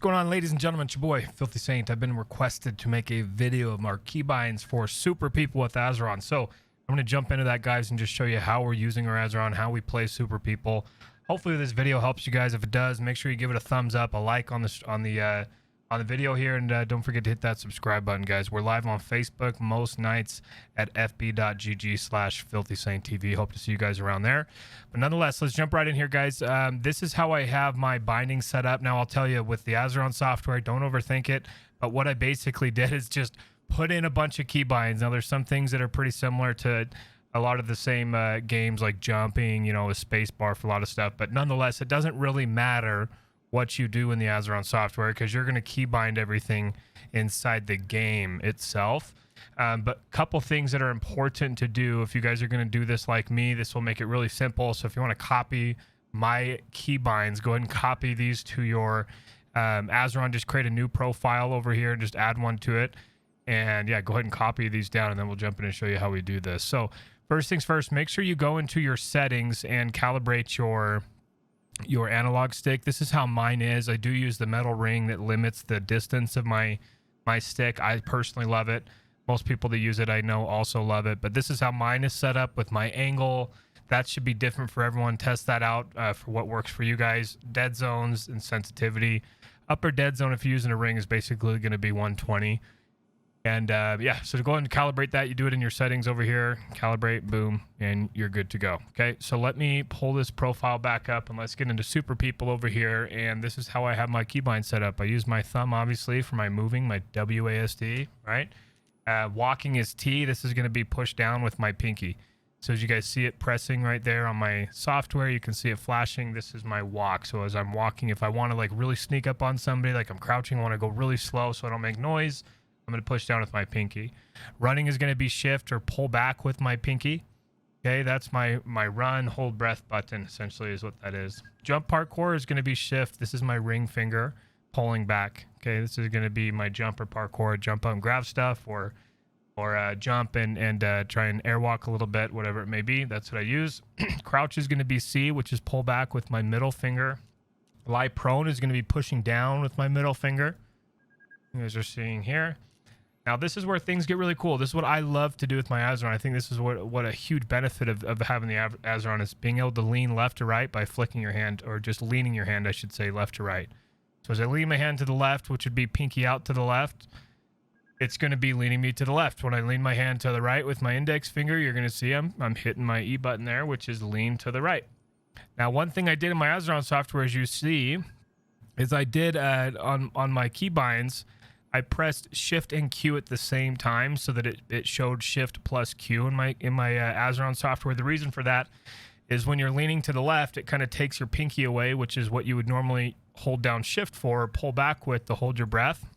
going on, ladies and gentlemen? It's your boy Filthy Saint. I've been requested to make a video of our keybinds for super people with Azeron, so I'm going to jump into that, guys, and just show you how we're using our Azeron, how we play super people. Hopefully this video helps you guys. If it does, make sure you give it a thumbs up, a like on the video here, and don't forget to hit that subscribe button, guys. We're live on Facebook most nights at fb.gg/filthysainttv. Hope to see you guys around there. But nonetheless, let's jump right in here, guys. This is how I have my binding set up. Now, I'll tell you, with the Azeron software, don't overthink it. But what I basically did is just put in a bunch of keybinds. Now, there's some things that are pretty similar to a lot of the same games, like jumping, a space bar for a lot of stuff. But nonetheless, it doesn't really matter what you do in the Azeron software, because you're going to keybind everything inside the game itself. But a couple things that are important to do if you guys are going to do this like me. This will make it really simple. So if you want to copy my keybinds, go ahead and copy these to your Azeron. Just create a new profile over here and just add one to it. And yeah, go ahead and copy these down, and then we'll jump in and show you how we do this. So first things first, make sure you go into your settings and calibrate your analog stick. This is how mine is. I do use the metal ring that limits the distance of my stick. I personally love it. Most people that use it, I know, also love it. But this is how mine is set up with my angle. That should be different for everyone. Test that out for what works for you guys. Dead zones and sensitivity. Upper dead zone, if you're using a ring, is basically going to be 120. And yeah, so to go ahead and calibrate that, you do it in your settings over here, calibrate, boom, and you're good to go. Okay, so let me pull this profile back up and let's get into super people over here. And this is how I have my keybind set up. I use my thumb, obviously, for my moving, my WASD, right? Walking is T. This is going to be pushed down with my pinky. So as you guys see it pressing right there on my software, you can see it flashing. This is my walk. So as I'm walking, if I want to like really sneak up on somebody, like I'm crouching, I want to go really slow so I don't make noise, I'm going to push down with my pinky. Running is going to be shift or pull back with my pinky. Okay, that's my run, hold breath button, essentially is what that is. Jump parkour is going to be shift. This is my ring finger pulling back. Okay, this is going to be my jump or parkour, jump up and grab stuff, or jump and try and airwalk a little bit, whatever it may be. That's what I use. Crouch is going to be C, which is pull back with my middle finger. Lie prone is going to be pushing down with my middle finger. You guys are seeing here. Now, this is where things get really cool. This is what I love to do with my Azeron. I think this is what a huge benefit of having the Azeron is, being able to lean left to right by flicking your hand, or just leaning your hand, I should say, left to right. So as I lean my hand to the left, which would be pinky out to the left, it's going to be leaning me to the left. When I lean my hand to the right with my index finger, you're going to see I'm hitting my E button there, which is lean to the right. Now, one thing I did in my Azeron software, as you see, is I did on my keybinds, I pressed shift and Q at the same time so that it showed shift plus Q in my Azeron software. The reason for that is when you're leaning to the left, it kind of takes your pinky away, which is what you would normally hold down shift for, or pull back with to hold your breath.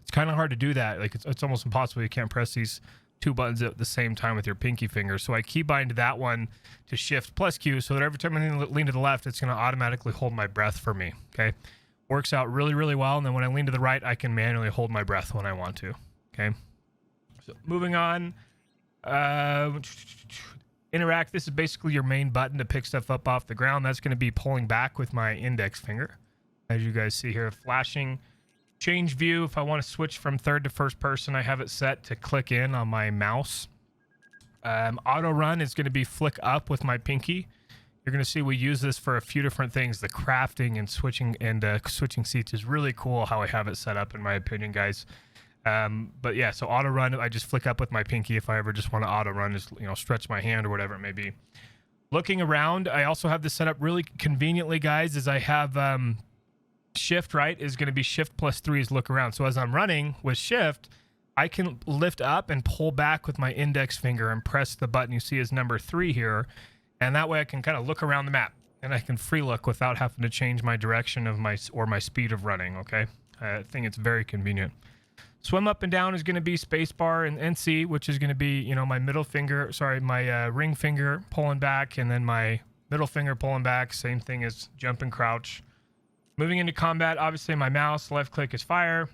It's kind of hard to do that. Like it's almost impossible. You can't press these two buttons at the same time with your pinky finger. So I keybind that one to shift plus Q so that every time I lean to the left, it's going to automatically hold my breath for me. Okay. Works out really, really well. And then when I lean to the right, I can manually hold my breath when I want to. Okay. So moving on. Interact. This is basically your main button to pick stuff up off the ground. That's going to be pulling back with my index finger. As you guys see here, flashing. Change view. If I want to switch from third to first person, I have it set to click in on my mouse. Auto run is going to be flick up with my pinky. You're going to see we use this for a few different things. The crafting and switching seats is really cool how I have it set up, in my opinion, guys. But yeah, so auto run, I just flick up with my pinky if I ever just want to auto run, just stretch my hand or whatever it may be. Looking around, I also have this set up really conveniently, guys, is I have shift, right, is going to be shift plus 3 is look around. So as I'm running with shift, I can lift up and pull back with my index finger and press the button you see is number 3 here. And that way I can kind of look around the map, and I can free look without having to change my direction of my speed of running. Okay. I think it's very convenient. Swim up and down is going to be spacebar and C, which is going to be, my middle finger, my ring finger pulling back, and then my middle finger pulling back. Same thing as jump and crouch. Moving into combat, obviously my mouse, left click is fire.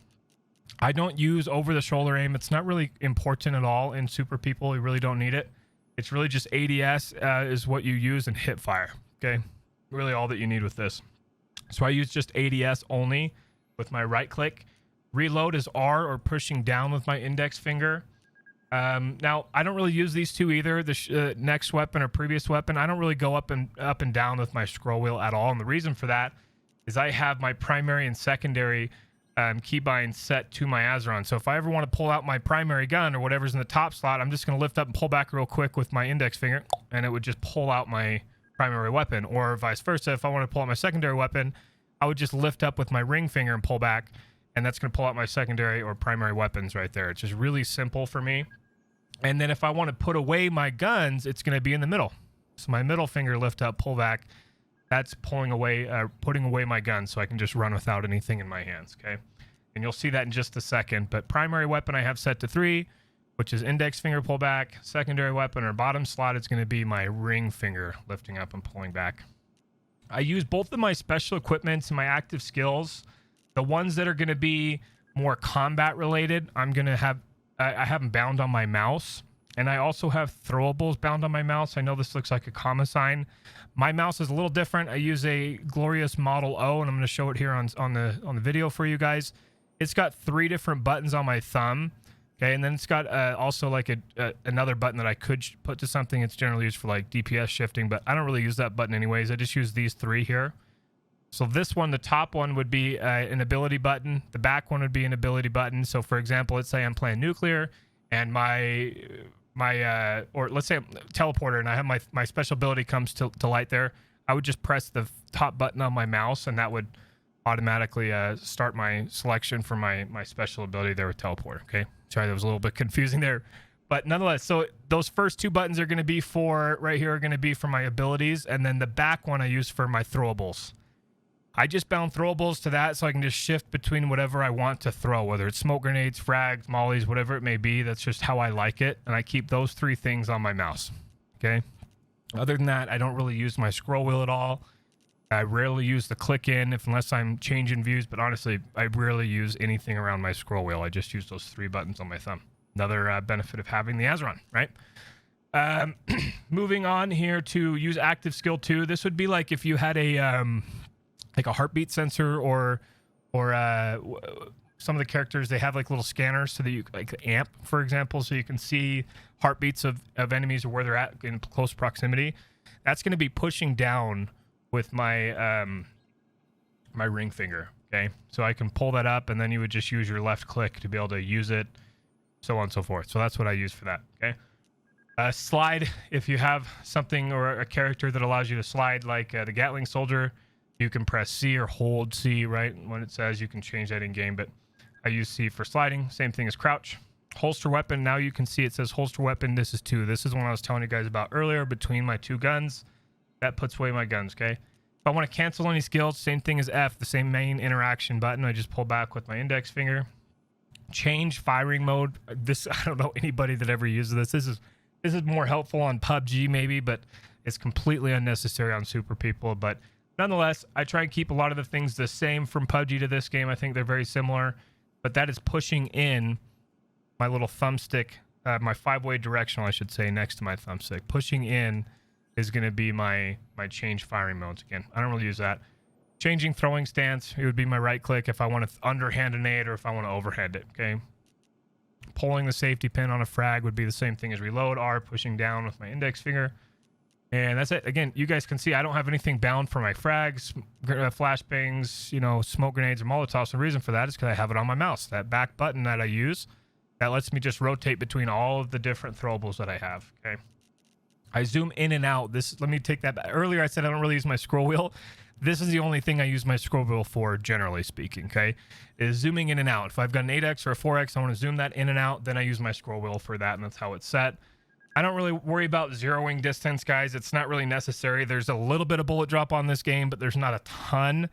I don't use over the shoulder aim. It's not really important at all in super people. You really don't need it. It's really just ADS is what you use, and hip fire. Okay. Really all that you need with this. So I use just ADS only with my right click. Reload is R or pushing down with my index finger. Now I don't really use these two either. The next weapon or previous weapon, I don't really go up and down with my scroll wheel at all. And the reason for that is I have my primary and secondary keybind set to my Azeron. So if I ever want to pull out my primary gun or whatever's in the top slot, I'm just going to lift up and pull back real quick with my index finger, and it would just pull out my primary weapon. Or vice versa, if I want to pull out my secondary weapon, I would just lift up with my ring finger and pull back, and that's going to pull out my secondary or primary weapons right there. It's just really simple for me. And then if I want to put away my guns, it's going to be in the middle. So my middle finger, lift up, pull back. That's putting away my gun, so I can just run without anything in my hands, okay? And you'll see that in just a second. But primary weapon I have set to 3, which is index finger pull back. Secondary weapon or bottom slot is going to be my ring finger lifting up and pulling back. I use both of my special equipments and my active skills. The ones that are going to be more combat related, I have them bound on my mouse. And I also have throwables bound on my mouse. I know this looks like a comma sign. My mouse is a little different. I use a Glorious Model O, and I'm going to show it here on the video for you guys. It's got 3 different buttons on my thumb. Okay, and then it's got also like another button that I could put to something. It's generally used for like DPS shifting, but I don't really use that button anyways. I just use these 3 here. So this one, the top one would be an ability button. The back one would be an ability button. So for example, let's say I'm playing nuclear, and or let's say I'm teleporter, and I have my special ability comes to light there. I would just press the top button on my mouse, and that would automatically start my selection for my special ability there with teleporter. Okay, sorry, that was a little bit confusing there, but nonetheless, so those first 2 buttons are going to be for right here are going to be for my abilities, and then the back one I use for my throwables. I just bound throwables to that so I can just shift between whatever I want to throw, whether it's smoke grenades, frags, mollies, whatever it may be. That's just how I like it, and I keep those 3 things on my mouse. Okay, other than that, I don't really use my scroll wheel at all. I rarely use the click in unless I'm changing views, but honestly, I rarely use anything around my scroll wheel. I just use those 3 buttons on my thumb. Another benefit of having the Azeron, right? Moving on here to use active skill 2. This would be like if you had a like a heartbeat sensor, or some of the characters, they have like little scanners so that you, like amp, for example, so you can see heartbeats of enemies or where they're at in close proximity. That's going to be pushing down with my my ring finger. Okay, so I can pull that up, and then you would just use your left click to be able to use it, so on and so forth. So that's what I use for that. Okay, slide, if you have something or a character that allows you to slide, like the Gatling soldier, you can press C or hold C, right? When it says, you can change that in game, but I use C for sliding. Same thing as crouch. Holster weapon, now you can see it says holster weapon. This is 2. This is one I was telling you guys about earlier, between my 2 guns. That puts away my guns, okay? If I want to cancel any skills, same thing as F, the same main interaction button. I just pull back with my index finger. Change firing mode. This, I don't know anybody that ever uses this. This is more helpful on PUBG maybe, but it's completely unnecessary on Super People. But nonetheless, I try and keep a lot of the things the same from PUBG to this game. I think they're very similar, but that is pushing in my little thumbstick, my 5-way directional, I should say, next to my thumbstick. Pushing in is going to be my change firing modes. Again, I don't really use that. Changing throwing stance, it would be my right click if I want to underhand a nade or if I want to overhand it, okay? Pulling the safety pin on a frag would be the same thing as reload. R, pushing down with my index finger. And that's it. Again, you guys can see I don't have anything bound for my frags, flashbangs, you know, smoke grenades, or Molotovs. The reason for that is because I have it on my mouse. That back button that I use, that lets me just rotate between all of the different throwables that I have, okay? I zoom in and out. Let me take that back. Earlier I said I don't really use my scroll wheel. This is the only thing I use my scroll wheel for, generally speaking, okay? Is zooming in and out. If I've got an 8x or a 4x, I want to zoom that in and out, then I use my scroll wheel for that, and that's how it's set. I don't really worry about zeroing distance, guys. It's not really necessary. There's a little bit of bullet drop on this game, but there's not a ton.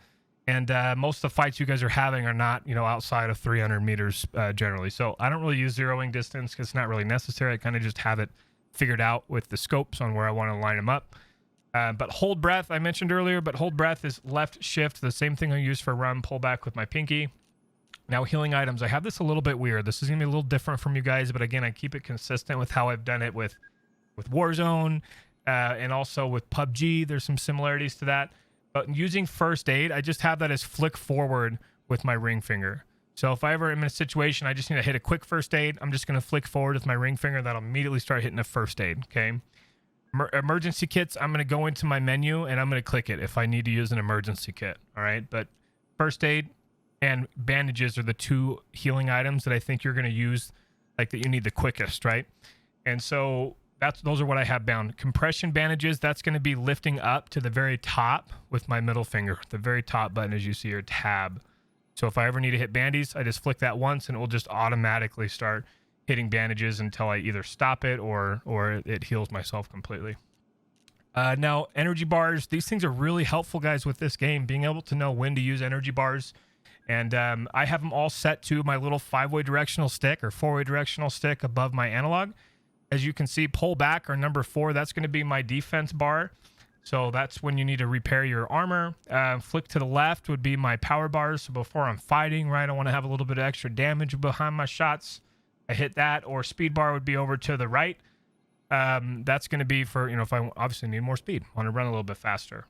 And most of the fights you guys are having are not, you know, outside of 300 meters generally. So I don't really use zeroing distance because it's not really necessary. I kind of just have it figured out with the scopes on where I want to line them up. But hold breath, I mentioned earlier, but hold breath is left shift, the same thing I use for run, pull back with my pinky. Now, healing items, I have this a little bit weird. This is going to be a little different from you guys, but again, I keep it consistent with how I've done it with Warzone and also with PUBG. There's some similarities to that. But using first aid, I just have that as flick forward with my ring finger. So if I ever am in a situation, I just need to hit a quick first aid, I'm just going to flick forward with my ring finger. That'll immediately start hitting a first aid. Okay. Emergency kits, I'm going to go into my menu and I'm going to click it if I need to use an emergency kit. All right. But first aid and bandages are the two healing items that I think you're going to use, like that you need the quickest. Right. And so those are what I have bound. Compression bandages, that's going to be lifting up to the very top with my middle finger. The very top button, as you see here, tab. So if I ever need to hit bandies, I just flick that once and it will just automatically start hitting bandages until I either stop it or it heals myself completely. Now, energy bars, these things are really helpful, guys, with this game, being able to know when to use energy bars. And I have them all set to my little 5-way directional stick or 4-way directional stick above my analog. As you can see, pull back or number 4, that's going to be my defense bar. So that's when you need to repair your armor. Flick to the left would be my power bars. So before I'm fighting, right, I want to have a little bit of extra damage behind my shots. I hit that. Or speed bar would be over to the right. That's going to be for, if I obviously need more speed, want to run a little bit faster.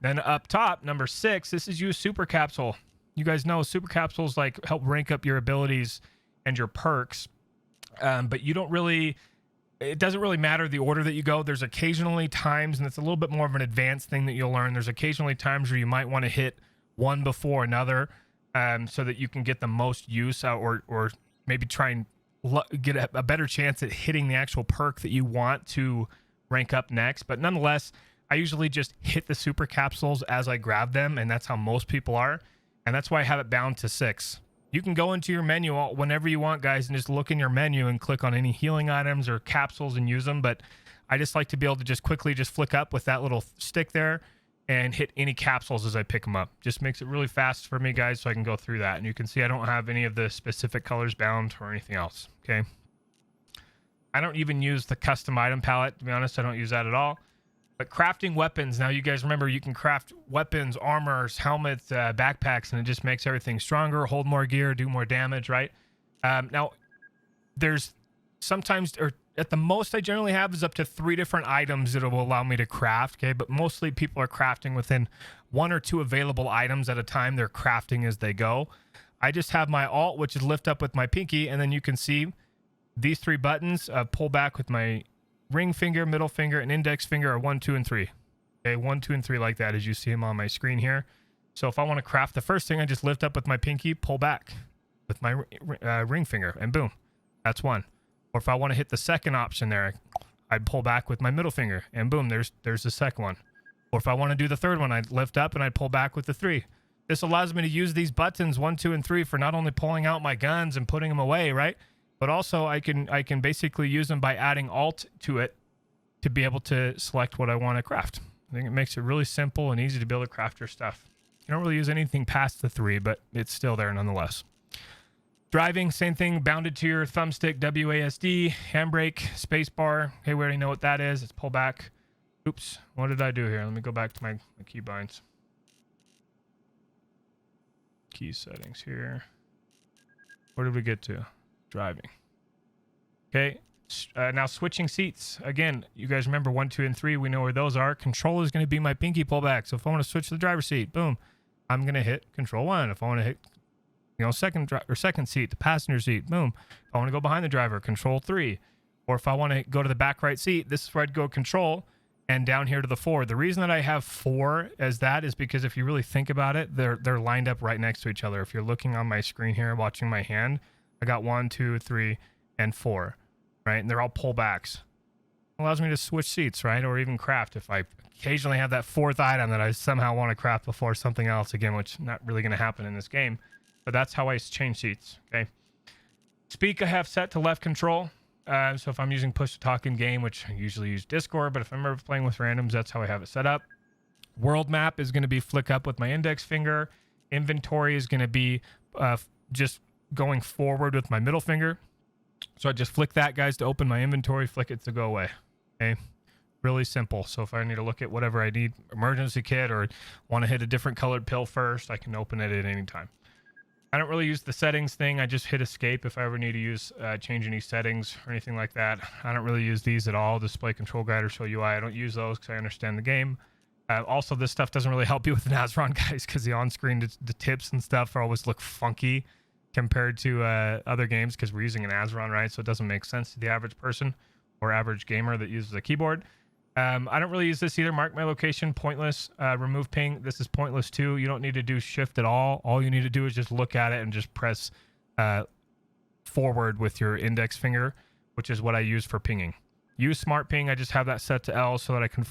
Then up top, number 6, this is use super capsule. You guys know super capsules like help rank up your abilities and your perks. But you don't really... It doesn't really matter the order that you go. There's occasionally times, and it's a little bit more of an advanced thing that you'll learn. There's occasionally times where you might want to hit one before another so that you can get the most use out, or maybe try and get a better chance at hitting the actual perk that you want to rank up next. But nonetheless, I usually just hit the super capsules as I grab them, and that's how most people are. And that's why I have it bound to 6. You can go into your menu whenever you want, guys, and just look in your menu and click on any healing items or capsules and use them. But I just like to be able to just quickly just flick up with that little stick there and hit any capsules as I pick them up. Just makes it really fast for me, guys, so I can go through that. And you can see I don't have any of the specific colors bound or anything else, okay? I don't even use the custom item palette. To be honest, I don't use that at all. But crafting weapons, now you guys remember you can craft weapons, armors, helmets, backpacks, and it just makes everything stronger, hold more gear, do more damage, right? Now, there's sometimes, or at the most I generally have is up to 3 different items that will allow me to craft, okay? But mostly people are crafting within 1 or 2 available items at a time. They're crafting as they go. I just have my alt, which is lift up with my pinky, and then you can see these 3 buttons, pull back with my ring finger, middle finger, and index finger are 1, 2, and 3. Okay, 1, 2, and 3 like that as you see them on my screen here. So if I want to craft the first thing, I just lift up with my pinky, pull back with my ring finger, and boom, that's 1. Or if I want to hit the second option there, I'd pull back with my middle finger, and boom, there's the second one. Or if I want to do the third one, I'd lift up and I'd pull back with the 3. This allows me to use these buttons 1, 2, and 3 for not only pulling out my guns and putting them away, right? But also I can basically use them by adding alt to it to be able to select what I want to craft. I think it makes it really simple and easy to be able to craft your stuff. You don't really use anything past the 3, but it's still there nonetheless. Driving, same thing, bounded to your thumbstick, WASD, handbrake, spacebar. Okay, we already know what that is. It's pull back. Oops, what did I do here? Let me go back to my keybinds. Key settings here. Where did we get to? Driving. Okay, now switching seats. Again, you guys remember 1, 2, and 3. We know where those are. Control is going to be my pinky pullback. So if I want to switch to the driver's seat, boom, I'm going to hit Control 1. If I want to hit, second seat, the passenger seat, boom. If I want to go behind the driver, Control 3. Or if I want to go to the back right seat, this is where I'd go Control and down here to the 4. The reason that I have 4 as that is because if you really think about it, they're lined up right next to each other. If you're looking on my screen here, watching my hand, I got 1, 2, 3, and 4, right? And they're all pullbacks. It allows me to switch seats, right? Or even craft if I occasionally have that 4th item that I somehow want to craft before something else, again, which is not really going to happen in this game. But that's how I change seats, okay? Speak I have set to left control. So if I'm using push to talk in game, which I usually use Discord, but if I'm ever playing with randoms, that's how I have it set up. World map is going to be flick up with my index finger. Inventory is going to be just going forward with my middle finger. So I just flick that, guys, to open my inventory, flick it to go away. Okay, really simple. So if I need to look at whatever I need, emergency kit, or want to hit a different colored pill first, I can open it at any time. I don't really use the settings thing. I just hit escape if I ever need to use change any settings or anything like that. I don't really use these at all. Display control guide or show UI. I don't use those because I understand the game. Also, this stuff doesn't really help you with an Azeron, guys, because the on-screen, the tips and stuff always look funky compared to other games because we're using an Azeron, right? So it doesn't make sense to the average person or average gamer that uses a keyboard. I don't really use this either. Mark my location, pointless. Remove ping. This is pointless too. You don't need to do shift at all. All you need to do is just look at it and just press forward with your index finger, which is what I use for pinging. Use smart ping. I just have that set to L so that I can